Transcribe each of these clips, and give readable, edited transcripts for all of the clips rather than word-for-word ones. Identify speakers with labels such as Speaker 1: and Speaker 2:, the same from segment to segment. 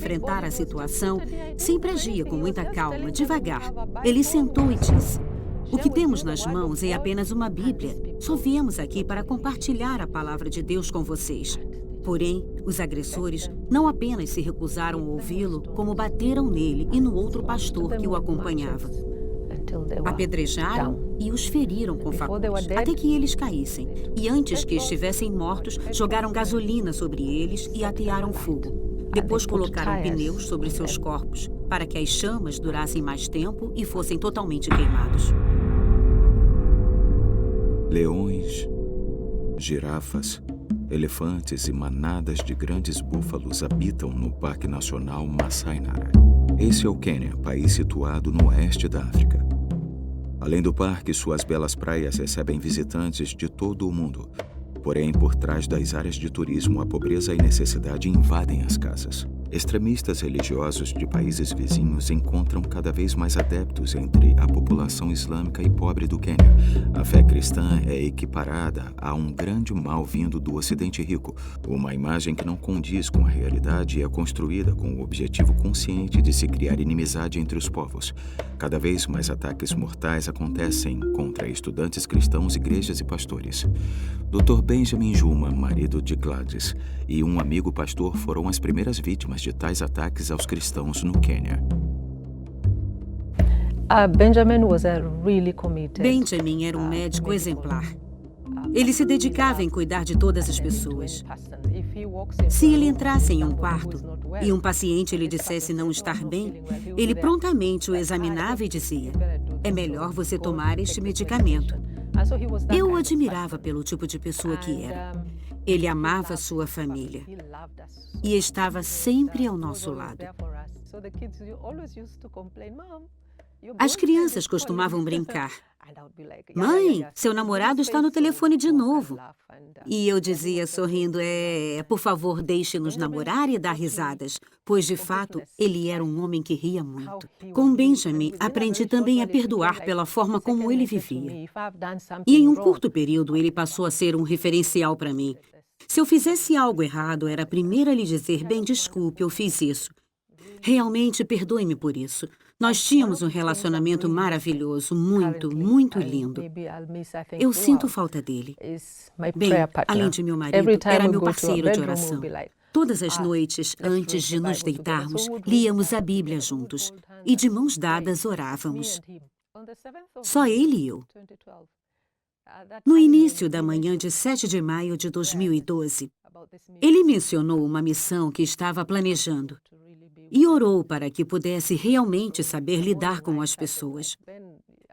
Speaker 1: enfrentar a situação, sempre agia com muita calma, devagar. Ele sentou e disse: "O que temos nas mãos é apenas uma Bíblia. Só viemos aqui para compartilhar a palavra de Deus com vocês." Porém, os agressores não apenas se recusaram a ouvi-lo, como bateram nele e no outro pastor que o acompanhava. Apedrejaram e os feriram com facões, até que eles caíssem. E antes que estivessem mortos, jogaram gasolina sobre eles e atearam fogo. Depois colocaram pneus sobre seus corpos, para que as chamas durassem mais tempo e fossem totalmente queimados.
Speaker 2: Leões, girafas, elefantes e manadas de grandes búfalos habitam no Parque Nacional Masai Mara. Esse é o Quênia, país situado no oeste da África. Além do parque, suas belas praias recebem visitantes de todo o mundo. Porém, por trás das áreas de turismo, a pobreza e necessidade invadem as casas. Extremistas religiosos de países vizinhos encontram cada vez mais adeptos entre a população islâmica e pobre do Quênia. A fé cristã é equiparada a um grande mal vindo do Ocidente rico, uma imagem que não condiz com a realidade e é construída com o objetivo consciente de se criar inimizade entre os povos. Cada vez mais ataques mortais acontecem contra estudantes cristãos, igrejas e pastores. Dr. Benjamin Juma, marido de Gladys, e um amigo pastor foram as primeiras vítimas de tais ataques aos cristãos no Quênia.
Speaker 1: Benjamin era um médico exemplar. Ele se dedicava em cuidar de todas as pessoas. Se ele entrasse em um quarto e um paciente lhe dissesse não estar bem, ele prontamente o examinava e dizia: "É melhor você tomar este medicamento." Eu o admirava pelo tipo de pessoa que era. Ele amava sua família e estava sempre ao nosso lado. As crianças costumavam brincar: "Mãe, seu namorado está no telefone de novo." E eu dizia sorrindo: por favor, deixe-nos namorar e dar risadas." Pois, de fato, ele era um homem que ria muito. Com Benjamin, aprendi também a perdoar pela forma como ele vivia. E em um curto período, ele passou a ser um referencial para mim. Se eu fizesse algo errado, era a primeira a lhe dizer: "Bem, desculpe, eu fiz isso. Realmente, perdoe-me por isso." Nós tínhamos um relacionamento maravilhoso, muito, muito lindo. Eu sinto falta dele. Bem, além de meu marido, era meu parceiro de oração. Todas as noites, antes de nos deitarmos, líamos a Bíblia juntos e, de mãos dadas, orávamos. Só ele e eu. No início da manhã de 7 de maio de 2012, ele mencionou uma missão que estava planejando e orou para que pudesse realmente saber lidar com as pessoas.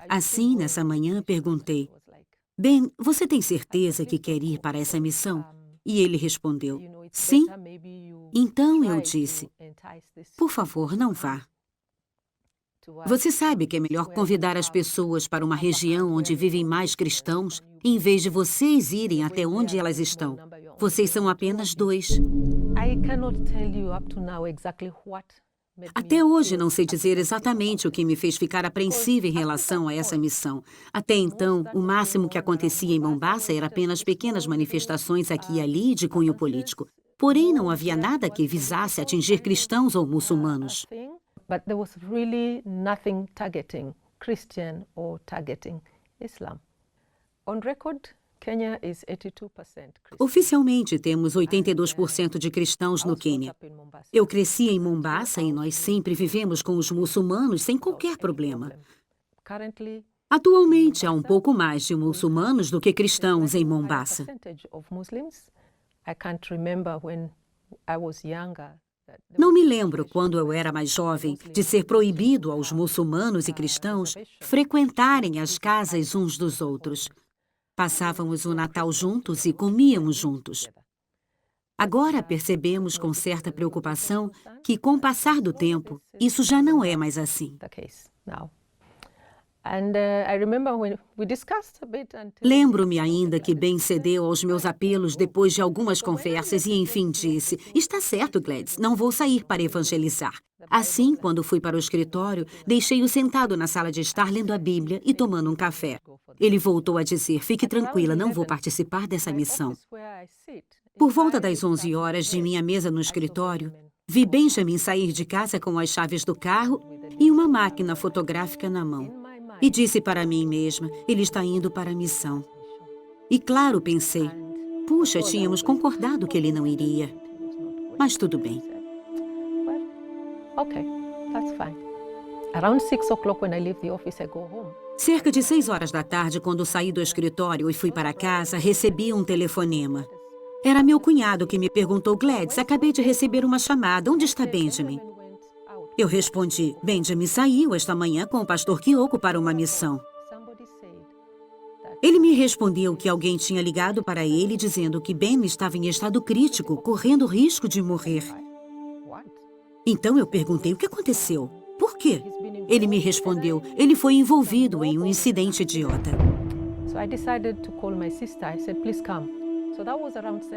Speaker 1: Assim, nessa manhã, perguntei: "Ben, você tem certeza que quer ir para essa missão?" E ele respondeu: "Sim." Então eu disse: "Por favor, não vá. Você sabe que é melhor convidar as pessoas para uma região onde vivem mais cristãos, em vez de vocês irem até onde elas estão. Vocês são apenas 2. Até hoje não sei dizer exatamente o que me fez ficar apreensiva em relação a essa missão. Até então, o máximo que acontecia em Mombasa era apenas pequenas manifestações aqui e ali de cunho político. Porém, não havia nada que visasse atingir cristãos ou muçulmanos.
Speaker 3: But there was really nothing targeting Christian or targeting Islam. On record, Kenya is 82% Christian.
Speaker 1: Oficialmente, temos 82% de cristãos no Quênia. Eu cresci em Mombasa e nós sempre vivemos com os muçulmanos sem qualquer problema. Atualmente, há um pouco mais de muçulmanos do que cristãos em Mombasa. Não me lembro, quando eu era mais jovem, de ser proibido aos muçulmanos e cristãos frequentarem as casas uns dos outros. Passávamos o Natal juntos e comíamos juntos. Agora percebemos com certa preocupação que, com o passar do tempo, isso já não é mais assim. Lembro-me ainda que Ben cedeu aos meus apelos depois de algumas conversas e enfim disse: "Está certo, Gladys, não vou sair para evangelizar." Assim, quando fui para o escritório, deixei-o sentado na sala de estar lendo a Bíblia e tomando um café. Ele voltou a dizer: "Fique tranquila, não vou participar dessa missão." Por volta das 11 horas de minha mesa no escritório, Vi Benjamin sair de casa com as chaves do carro e uma máquina fotográfica na mão. E disse para mim mesma, ele está indo para a missão. E claro, pensei, puxa, tínhamos concordado que ele não iria. Mas tudo bem.
Speaker 3: Okay, that's fine. Around 6 o'clock when I leave the office, I go home.
Speaker 1: Cerca de 6 horas da tarde, quando saí do escritório e fui para casa, recebi um telefonema. Era meu cunhado que me perguntou, Gladys, acabei de receber uma chamada, onde está Benjamin? Eu respondi, Benjamin saiu esta manhã com o pastor Kyoko para uma missão. Ele me respondeu que alguém tinha ligado para ele dizendo que Ben estava em estado crítico, correndo risco de morrer. Então eu perguntei, o que aconteceu? Por quê? Ele me respondeu, ele foi envolvido em um incidente idiota.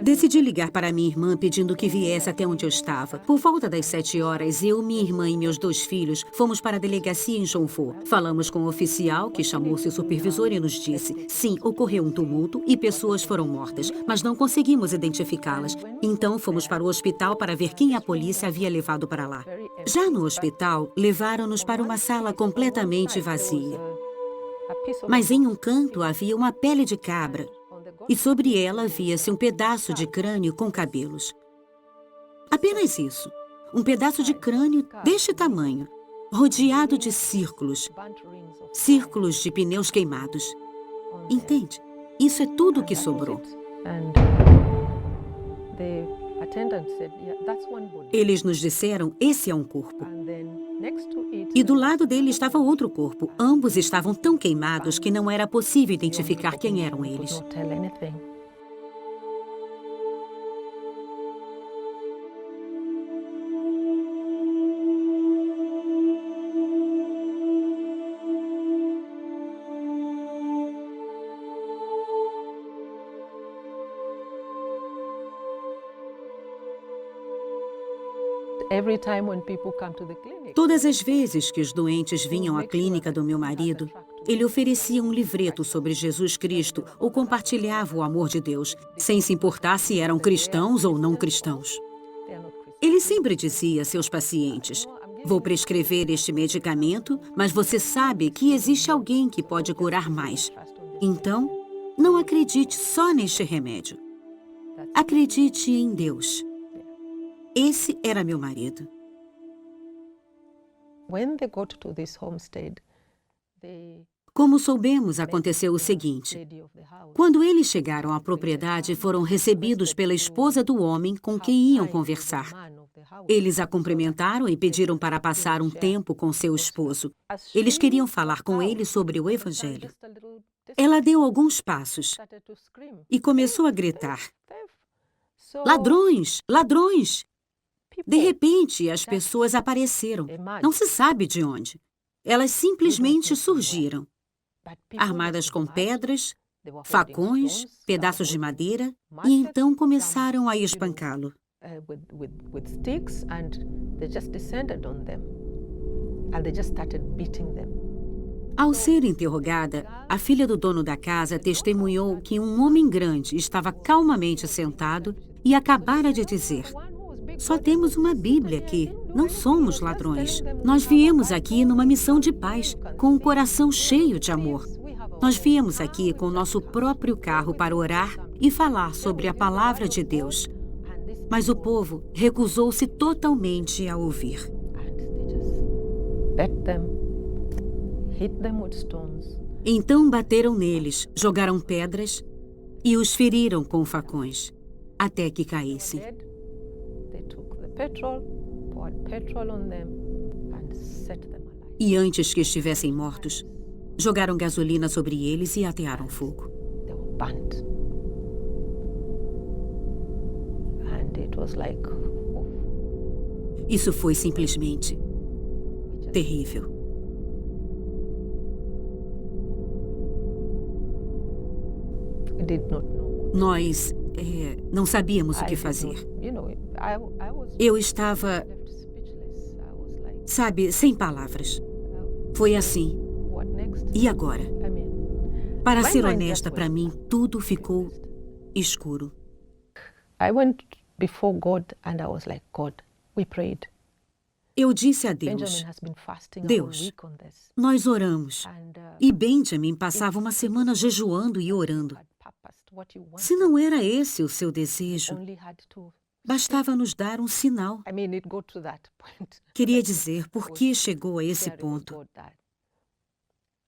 Speaker 1: Decidi ligar para minha irmã pedindo que viesse até onde eu estava. Por volta das 7 horas, eu, minha irmã e meus 2 filhos fomos para a delegacia em Jonvo. Falamos com o oficial, que chamou seu supervisor e nos disse, sim, ocorreu um tumulto e pessoas foram mortas, mas não conseguimos identificá-las. Então fomos para o hospital para ver quem a polícia havia levado para lá. Já no hospital, levaram-nos para uma sala completamente vazia. Mas em um canto havia uma pele de cabra. E sobre ela via-se um pedaço de crânio com cabelos. Apenas isso. Um pedaço de crânio deste tamanho, rodeado de círculos. Círculos de pneus queimados. Entende? Isso é tudo o que sobrou. Eles nos disseram, esse é um corpo. E do lado dele estava outro corpo. Ambos estavam tão queimados que não era possível identificar quem eram eles. Todas as vezes que os doentes vinham à clínica do meu marido, ele oferecia um livreto sobre Jesus Cristo ou compartilhava o amor de Deus, sem se importar se eram cristãos ou não cristãos. Ele sempre dizia a seus pacientes, vou prescrever este medicamento, mas você sabe que existe alguém que pode curar mais. Então, não acredite só neste remédio. Acredite em Deus. Esse era meu marido. Como soubemos, aconteceu o seguinte. Quando eles chegaram à propriedade, foram recebidos pela esposa do homem com quem iam conversar. Eles a cumprimentaram e pediram para passar um tempo com seu esposo. Eles queriam falar com ele sobre o Evangelho. Ela deu alguns passos e começou a gritar, ladrões, ladrões! De repente, as pessoas apareceram. Não se sabe de onde. Elas simplesmente surgiram. Armadas com pedras, facões, pedaços de madeira, e então começaram a espancá-lo. Ao ser interrogada, a filha do dono da casa testemunhou que um homem grande estava calmamente sentado e acabara de dizer, só temos uma Bíblia aqui, não somos ladrões. Nós viemos aqui numa missão de paz, com um coração cheio de amor. Nós viemos aqui com nosso próprio carro para orar e falar sobre a palavra de Deus. Mas o povo recusou-se totalmente a ouvir. Então bateram neles, jogaram pedras e os feriram com facões, até que caíssem. E antes que estivessem mortos, jogaram gasolina sobre eles e atearam fogo. Isso foi simplesmente terrível. Nós não sabíamos o que fazer. Eu estava, sabe, sem palavras. Foi assim. E agora? Para ser honesta, para mim, tudo ficou escuro.
Speaker 3: I went before God and I was like, God, We prayed.
Speaker 1: Eu disse a Deus,
Speaker 3: Benjamin has been fasting a whole
Speaker 1: Deus,
Speaker 3: week on this.
Speaker 1: nós oramos.
Speaker 3: And,
Speaker 1: E Benjamin passava uma semana jejuando e orando.
Speaker 3: had purposed what you wanted,
Speaker 1: Se não era esse o seu desejo,
Speaker 3: only had to.
Speaker 1: bastava nos dar um sinal.
Speaker 3: I mean, it got to that point.
Speaker 1: Queria dizer por que chegou a esse
Speaker 3: Sharing with
Speaker 1: ponto.
Speaker 3: God that.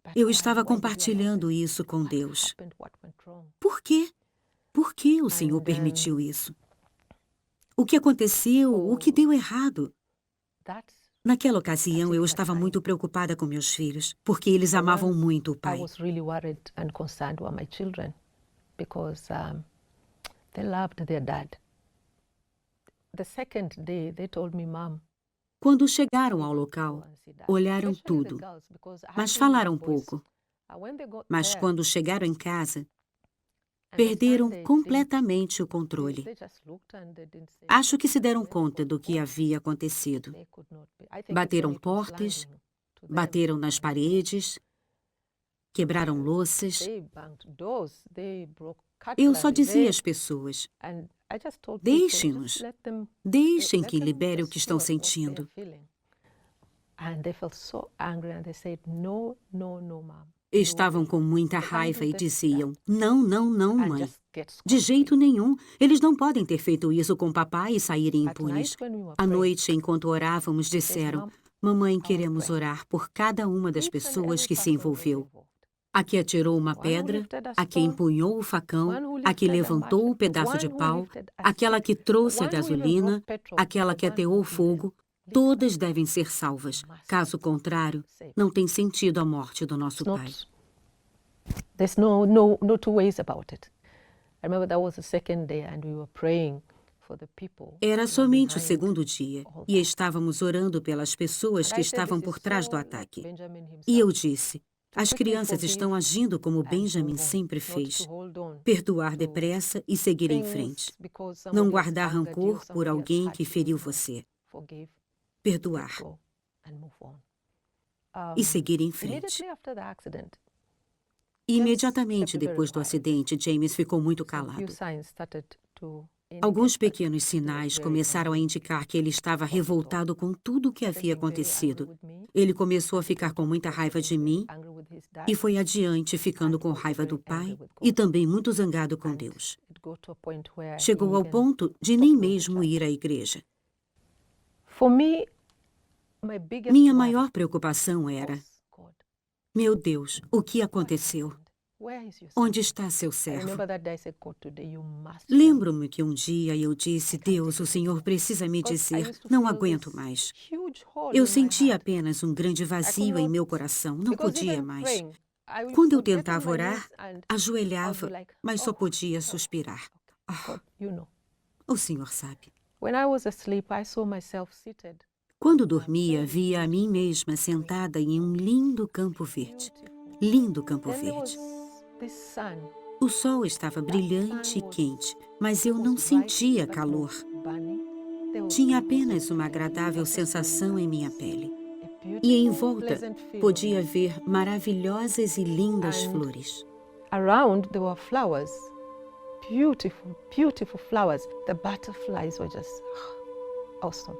Speaker 3: But
Speaker 1: Eu
Speaker 3: why-
Speaker 1: estava
Speaker 3: why did we allow
Speaker 1: compartilhando
Speaker 3: this?
Speaker 1: isso com
Speaker 3: What
Speaker 1: Deus.
Speaker 3: happened? What went wrong?
Speaker 1: Por quê? Por que o Senhor permitiu isso? O que aconteceu? O que deu errado?
Speaker 3: That's
Speaker 1: Naquela ocasião, eu estava muito preocupada com meus filhos, porque eles amavam muito o
Speaker 3: I
Speaker 1: pai.
Speaker 3: was really worried and concerned about my children because they loved their dad. The second day, they told me, Mom,
Speaker 1: Quando chegaram ao local,
Speaker 3: go and see Dad."
Speaker 1: olharam
Speaker 3: Especially the
Speaker 1: tudo,
Speaker 3: girls, because I
Speaker 1: mas
Speaker 3: had
Speaker 1: falaram
Speaker 3: little boys.
Speaker 1: pouco.
Speaker 3: When they got
Speaker 1: Mas
Speaker 3: there,
Speaker 1: quando chegaram em casa,
Speaker 3: and the
Speaker 1: perderam
Speaker 3: son, they
Speaker 1: completamente o
Speaker 3: didn't-
Speaker 1: controle.
Speaker 3: they just looked and they didn't say
Speaker 1: Acho que
Speaker 3: anything.
Speaker 1: se deram
Speaker 3: When they
Speaker 1: conta
Speaker 3: got
Speaker 1: do que
Speaker 3: home,
Speaker 1: havia acontecido.
Speaker 3: they could not be- I think
Speaker 1: Bateram
Speaker 3: when it was
Speaker 1: portas,
Speaker 3: landing to them,
Speaker 1: bateram nas paredes, quebraram louças.
Speaker 3: they banged doors, they broke
Speaker 1: Eu só
Speaker 3: cutlery,
Speaker 1: dizia às pessoas,
Speaker 3: and I just told people,
Speaker 1: deixem-nos,
Speaker 3: just let them
Speaker 1: deixem
Speaker 3: let
Speaker 1: que
Speaker 3: them
Speaker 1: libere o
Speaker 3: just
Speaker 1: que estão
Speaker 3: feel what they're
Speaker 1: sentindo.
Speaker 3: feeling. And they felt so angry and they said, no, no, no, mom.
Speaker 1: Estavam com muita raiva e diziam, não, não, não,
Speaker 3: And
Speaker 1: mãe.
Speaker 3: just get
Speaker 1: De
Speaker 3: scot-free.
Speaker 1: jeito nenhum. Eles não podem ter feito isso com papai e saírem
Speaker 3: At
Speaker 1: impunes.
Speaker 3: night when we were
Speaker 1: À
Speaker 3: praying,
Speaker 1: noite, enquanto orávamos, disseram,
Speaker 3: Mom,
Speaker 1: mamãe, queremos
Speaker 3: pray.
Speaker 1: orar por cada uma das
Speaker 3: each and
Speaker 1: pessoas
Speaker 3: every
Speaker 1: que se
Speaker 3: person was
Speaker 1: envolveu.
Speaker 3: involved.
Speaker 1: A que atirou uma
Speaker 3: One who
Speaker 1: pedra,
Speaker 3: lifted a
Speaker 1: a que
Speaker 3: stone,
Speaker 1: empunhou o facão,
Speaker 3: one who
Speaker 1: a que
Speaker 3: lifted a
Speaker 1: levantou o
Speaker 3: match,
Speaker 1: pedaço
Speaker 3: one
Speaker 1: de
Speaker 3: who
Speaker 1: pau,
Speaker 3: lifted a
Speaker 1: aquela
Speaker 3: stick,
Speaker 1: que trouxe a
Speaker 3: one who even
Speaker 1: gasolina,
Speaker 3: brought petrol,
Speaker 1: aquela
Speaker 3: the
Speaker 1: que
Speaker 3: one
Speaker 1: ateou
Speaker 3: who
Speaker 1: o
Speaker 3: even
Speaker 1: fogo, todas devem ser salvas. Caso contrário,
Speaker 3: saved.
Speaker 1: não tem sentido a morte do nosso
Speaker 3: It's
Speaker 1: pai.
Speaker 3: not, there's no two ways about it. I remember that was the second day and we were praying for the people.
Speaker 1: Era
Speaker 3: who were
Speaker 1: somente o
Speaker 3: behind
Speaker 1: segundo dia
Speaker 3: all
Speaker 1: e
Speaker 3: that.
Speaker 1: estávamos orando pelas pessoas
Speaker 3: And
Speaker 1: que
Speaker 3: I said,
Speaker 1: estavam
Speaker 3: "This
Speaker 1: por
Speaker 3: is
Speaker 1: trás
Speaker 3: so
Speaker 1: do
Speaker 3: like
Speaker 1: ataque.
Speaker 3: Benjamin himself,
Speaker 1: E eu disse,
Speaker 3: to
Speaker 1: as
Speaker 3: quickly
Speaker 1: crianças
Speaker 3: forgive
Speaker 1: estão agindo como
Speaker 3: and
Speaker 1: Benjamin
Speaker 3: move on,
Speaker 1: sempre
Speaker 3: not
Speaker 1: fez.
Speaker 3: to hold on
Speaker 1: Perdoar
Speaker 3: to
Speaker 1: depressa e seguir em
Speaker 3: things
Speaker 1: frente.
Speaker 3: because
Speaker 1: Não
Speaker 3: somebody has
Speaker 1: guardar
Speaker 3: angered you,
Speaker 1: rancor por
Speaker 3: somebody has
Speaker 1: alguém
Speaker 3: hurt
Speaker 1: que
Speaker 3: you.
Speaker 1: feriu
Speaker 3: No.
Speaker 1: você.
Speaker 3: Forgive, let
Speaker 1: Perdoar
Speaker 3: go, and move on.
Speaker 1: e seguir em frente.
Speaker 3: Immediately after the accident,
Speaker 1: Imediatamente depois do acidente, James ficou muito
Speaker 3: some few
Speaker 1: calado.
Speaker 3: signs started to
Speaker 1: Alguns
Speaker 3: indicate that
Speaker 1: pequenos
Speaker 3: he was
Speaker 1: sinais
Speaker 3: very
Speaker 1: começaram a
Speaker 3: angry.
Speaker 1: indicar que ele estava revoltado com tudo o que havia
Speaker 3: Became very angry
Speaker 1: acontecido.
Speaker 3: with me,
Speaker 1: Ele começou a ficar com muita raiva de mim
Speaker 3: angry with his dad,
Speaker 1: e foi adiante, ficando com raiva do pai e também muito zangado com Deus.
Speaker 3: it got to a point where he
Speaker 1: Chegou ao
Speaker 3: even
Speaker 1: ponto de nem mesmo ir à igreja.
Speaker 3: For me, my biggest
Speaker 1: Minha
Speaker 3: worry
Speaker 1: maior preocupação era,
Speaker 3: was, God,
Speaker 1: meu Deus, o que aconteceu?
Speaker 3: where is your son?
Speaker 1: Onde está seu
Speaker 3: I
Speaker 1: servo?
Speaker 3: remember that day I said, God, today you must help.
Speaker 1: Lembro-me que um dia eu disse, Deus, o Senhor precisa me
Speaker 3: Because I
Speaker 1: dizer,
Speaker 3: used to
Speaker 1: não
Speaker 3: feel
Speaker 1: aguento
Speaker 3: this
Speaker 1: mais.
Speaker 3: huge hole
Speaker 1: Eu
Speaker 3: in my
Speaker 1: sentia
Speaker 3: heart.
Speaker 1: apenas um grande vazio em
Speaker 3: not-
Speaker 1: meu coração, não
Speaker 3: Because
Speaker 1: podia
Speaker 3: even
Speaker 1: mais.
Speaker 3: praying, I
Speaker 1: Quando eu
Speaker 3: would get on
Speaker 1: tentava
Speaker 3: my
Speaker 1: orar,
Speaker 3: knees and
Speaker 1: ajoelhava,
Speaker 3: I'll be like,
Speaker 1: mas só
Speaker 3: "Oh,
Speaker 1: podia suspirar.
Speaker 3: God, you know.
Speaker 1: O Senhor sabe.
Speaker 3: When I was asleep, I saw myself seated.
Speaker 1: Quando dormia, via a mim mesma sentada em um lindo campo verde. Lindo campo
Speaker 3: Then there was
Speaker 1: verde.
Speaker 3: this sun.
Speaker 1: O sol estava brilhante e quente, mas eu não
Speaker 3: Was
Speaker 1: sentia
Speaker 3: bright, but
Speaker 1: calor.
Speaker 3: not burning. There was
Speaker 1: Tinha apenas uma agradável sensação em minha pele. E em volta
Speaker 3: pleasant feeling.
Speaker 1: podia ver maravilhosas e lindas flores.
Speaker 3: Around there were flowers, beautiful, beautiful flowers. The butterflies were just awesome.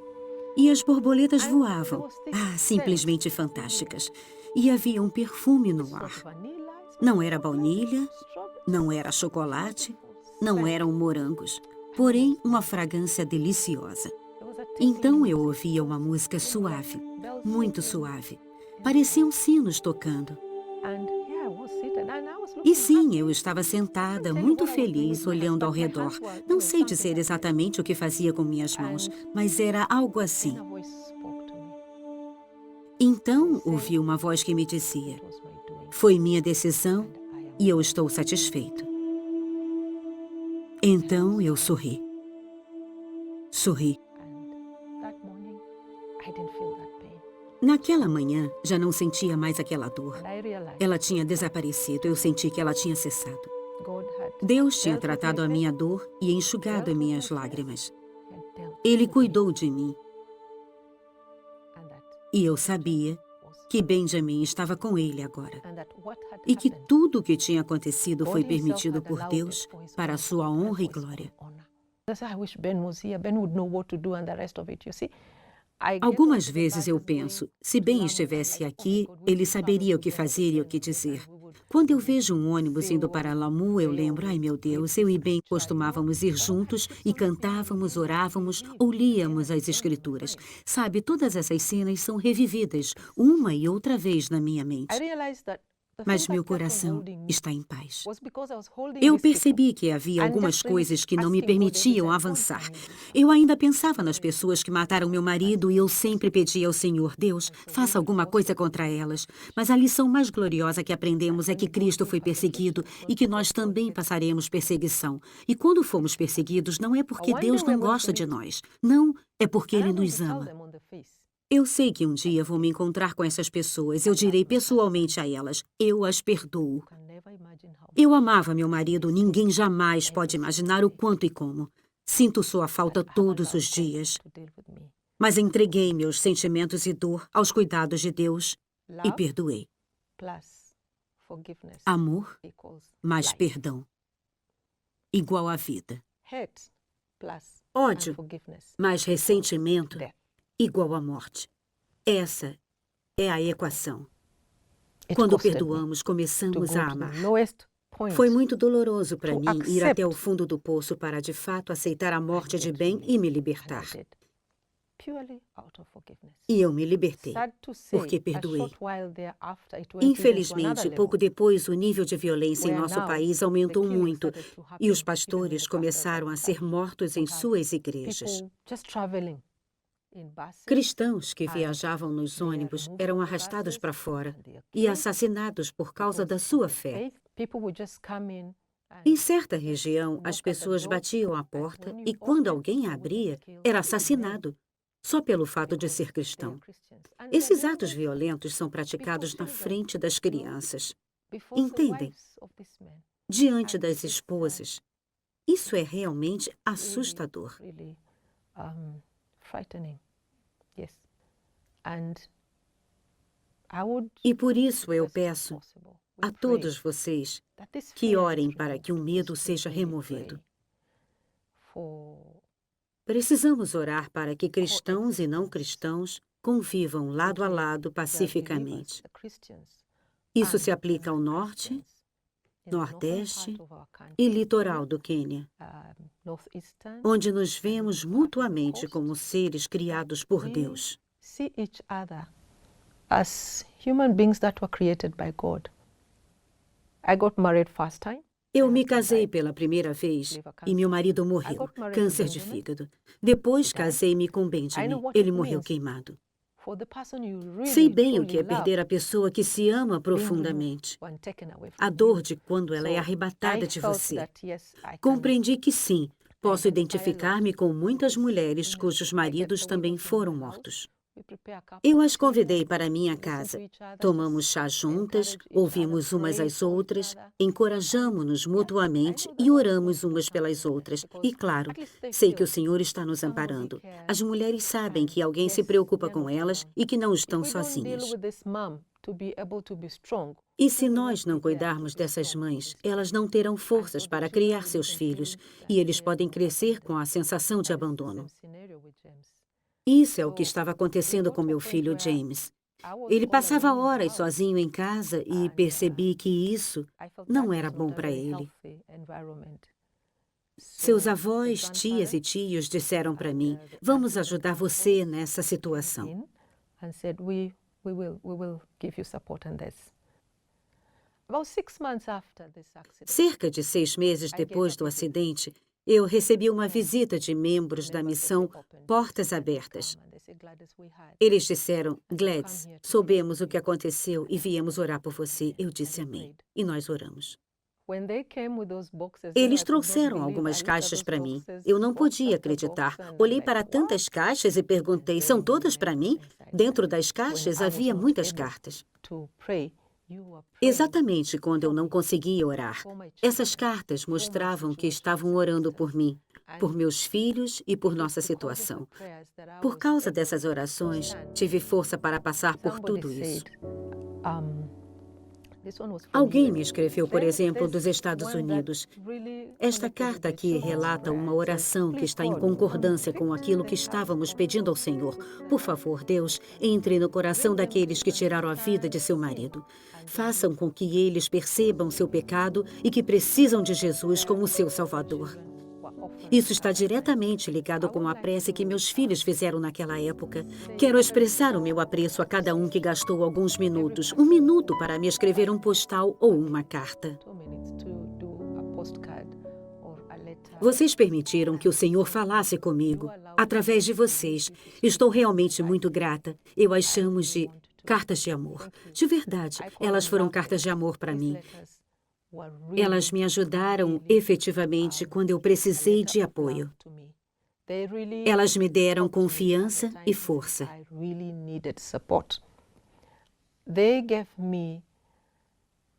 Speaker 1: E as borboletas
Speaker 3: And
Speaker 1: voavam.
Speaker 3: there was this
Speaker 1: Ah, simplesmente fantásticas. E havia um perfume no
Speaker 3: Sort
Speaker 1: ar.
Speaker 3: of vanilla,
Speaker 1: Não era baunilha,
Speaker 3: strawberry.
Speaker 1: não era chocolate, não eram morangos, porém uma fragrância deliciosa.
Speaker 3: There was a
Speaker 1: Então
Speaker 3: tinkling
Speaker 1: eu ouvia uma música suave,
Speaker 3: bells
Speaker 1: muito
Speaker 3: singing.
Speaker 1: suave. Pareciam sinos tocando.
Speaker 3: And yeah, I was seated and I was
Speaker 1: E
Speaker 3: looking
Speaker 1: sim,
Speaker 3: happy.
Speaker 1: eu estava sentada, muito feliz, olhando ao redor. Não sei dizer exatamente o que fazia com minhas mãos, mas era algo assim.
Speaker 3: Then a voice spoke to me.
Speaker 1: Então ouvi uma voz que me dizia:
Speaker 3: It was my doing.
Speaker 1: foi minha decisão
Speaker 3: And I am.
Speaker 1: e eu estou satisfeito. Então eu sorri. Sorri.
Speaker 3: And that morning, I didn't feel that pain.
Speaker 1: Naquela manhã, já não sentia mais aquela dor.
Speaker 3: And I realized
Speaker 1: Ela tinha desaparecido, eu senti que ela tinha cessado.
Speaker 3: God had
Speaker 1: Deus tinha
Speaker 3: dealt with
Speaker 1: tratado
Speaker 3: my
Speaker 1: a
Speaker 3: pain,
Speaker 1: minha dor e enxugado
Speaker 3: dealt with
Speaker 1: minhas
Speaker 3: my
Speaker 1: lágrimas.
Speaker 3: He had dealt
Speaker 1: Ele
Speaker 3: with me.
Speaker 1: cuidou de mim
Speaker 3: And that
Speaker 1: e eu sabia
Speaker 3: was
Speaker 1: que Benjamin estava com ele agora.
Speaker 3: and that what had
Speaker 1: E que
Speaker 3: happened,
Speaker 1: tudo o que tinha acontecido
Speaker 3: God
Speaker 1: foi
Speaker 3: himself
Speaker 1: permitido
Speaker 3: had
Speaker 1: por
Speaker 3: allowed
Speaker 1: Deus
Speaker 3: it for his
Speaker 1: para a
Speaker 3: own
Speaker 1: sua
Speaker 3: good and
Speaker 1: honra e
Speaker 3: for his own
Speaker 1: glória.
Speaker 3: honor.
Speaker 1: Algumas vezes eu penso, se Ben estivesse aqui, ele saberia o que fazer e o que dizer. Quando eu vejo um ônibus indo para Lamu, eu lembro, ai meu Deus, eu e Ben costumávamos ir juntos e cantávamos, orávamos ou líamos as escrituras. Sabe, todas essas cenas são revividas uma e outra vez na minha mente. Mas meu coração está em paz. Eu percebi que havia algumas coisas que não me permitiam avançar. Eu ainda pensava nas pessoas que mataram meu marido e eu sempre pedia ao Senhor, Deus, faça alguma coisa contra elas. Mas a lição mais gloriosa que aprendemos é que Cristo foi perseguido e que nós também passaremos perseguição. E quando fomos perseguidos, não é porque Deus não gosta de nós. Não, é porque Ele nos ama. Eu sei que um dia vou me encontrar com essas pessoas. Eu direi pessoalmente a elas, eu as perdoo. Eu amava meu marido, ninguém jamais pode imaginar o quanto e como. Sinto sua falta todos os dias. Mas entreguei meus sentimentos e dor aos cuidados de Deus e perdoei. Amor mais perdão, igual à vida. Ódio mais ressentimento, igual à morte. Essa é a equação. Quando perdoamos, começamos a amar. Foi muito doloroso para mim ir até o fundo do poço para, de fato, aceitar a morte de Ben e me libertar. E eu me libertei, porque perdoei. Infelizmente, pouco depois, o nível de violência em nosso país aumentou muito e os pastores começaram a ser mortos em suas igrejas. Cristãos que viajavam nos ônibus eram arrastados para fora e assassinados por causa da sua fé. Em certa região, as pessoas batiam à porta e, quando alguém a abria, era assassinado, só pelo fato de ser cristão. Esses atos violentos são praticados na frente das crianças. Entendem? Diante das esposas. Isso é realmente assustador. E por isso eu peço a todos vocês que orem para que o medo seja removido. Precisamos orar para que cristãos e não cristãos convivam lado a lado pacificamente. Isso se aplica ao norte, nordeste e litoral do Quênia, onde nos vemos mutuamente como seres criados por Deus. Eu me casei pela primeira vez e meu marido morreu, câncer de fígado. Depois casei-me com Benjamin, ele morreu queimado. Sei bem o que é perder a pessoa que se ama profundamente. A dor de quando ela é arrebatada de você. Compreendi que sim, posso identificar-me com muitas mulheres cujos maridos também foram mortos. Eu as convidei para minha casa. Tomamos chá juntas, ouvimos umas às outras, encorajamo-nos mutuamente e oramos umas pelas outras. E, claro, sei que o Senhor está nos amparando. As mulheres sabem que alguém se preocupa com elas e que não estão sozinhas. E se nós não cuidarmos dessas mães, elas não terão forças para criar seus filhos e eles podem crescer com a sensação de abandono. Isso é o que estava acontecendo com meu filho James. Ele passava horas sozinho em casa e percebi que isso não era bom para ele. Seus avós, tias e tios disseram para mim, vamos ajudar você nessa situação. Cerca de 6 meses depois do acidente, eu recebi uma visita de membros da missão Portas Abertas. Eles disseram, Gladys, soubemos o que aconteceu e viemos orar por você. Eu disse amém. E nós oramos. Eles trouxeram algumas caixas para mim. Eu não podia acreditar. Olhei para tantas caixas e perguntei, são todas para mim? Dentro das caixas havia muitas cartas. Exatamente quando eu não conseguia orar. Essas cartas mostravam que estavam orando por mim, por meus filhos e por nossa situação. Por causa dessas orações, tive força para passar por tudo isso. Alguém me escreveu, por exemplo, dos Estados Unidos. Esta carta aqui relata uma oração que está em concordância com aquilo que estávamos pedindo ao Senhor. Por favor, Deus, entre no coração daqueles que tiraram a vida de seu marido. Façam com que eles percebam seu pecado e que precisam de Jesus como seu Salvador. Isso está diretamente ligado com a prece que meus filhos fizeram naquela época. Quero expressar o meu apreço a cada um que gastou alguns minutos, 1 minuto para me escrever um postal ou uma carta. Vocês permitiram que o Senhor falasse comigo, através de vocês. Estou realmente muito grata. Eu as chamo de cartas de amor. De verdade, elas foram cartas de amor para mim. Elas me ajudaram efetivamente quando eu precisei de apoio. Elas me deram confiança e força.
Speaker 3: They gave me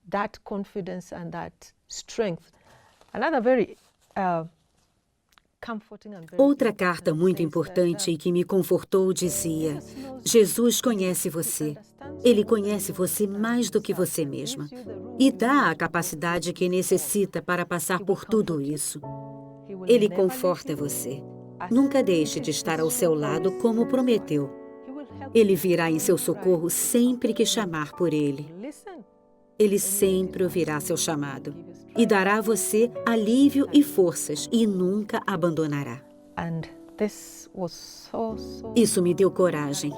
Speaker 3: that confidence and that strength. Another very comforting and very
Speaker 1: Outra carta muito importante e que me confortou dizia: Jesus conhece você. Ele conhece você mais do que você mesma e dá a capacidade que necessita para passar por tudo isso. Ele conforta você. Nunca deixe de estar ao seu lado como prometeu. Ele virá em seu socorro sempre que chamar por ele. Ele sempre ouvirá seu chamado e dará a você alívio e forças e nunca abandonará. Isso me deu coragem.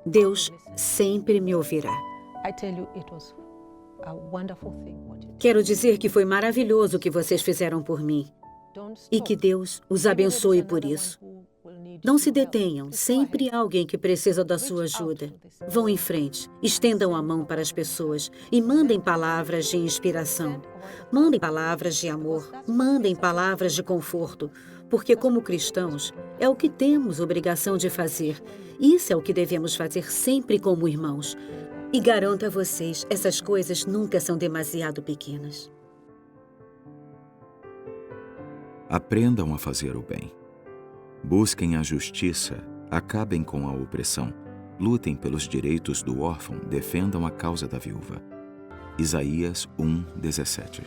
Speaker 1: Deus sempre me ouvirá. Quero dizer que foi maravilhoso o que vocês fizeram por mim e que Deus os abençoe por isso. Não se detenham, sempre há alguém que precisa da sua ajuda. Vão em frente, estendam a mão para as pessoas e mandem palavras de inspiração. Mandem palavras de amor, mandem palavras de conforto, porque como cristãos, é o que temos obrigação de fazer. Isso é o que devemos fazer sempre como irmãos. E garanto a vocês, essas coisas nunca são demasiado pequenas.
Speaker 2: Aprendam a fazer o bem. Busquem a justiça, acabem com a opressão, lutem pelos direitos do órfão, defendam a causa da viúva. Isaías 1:17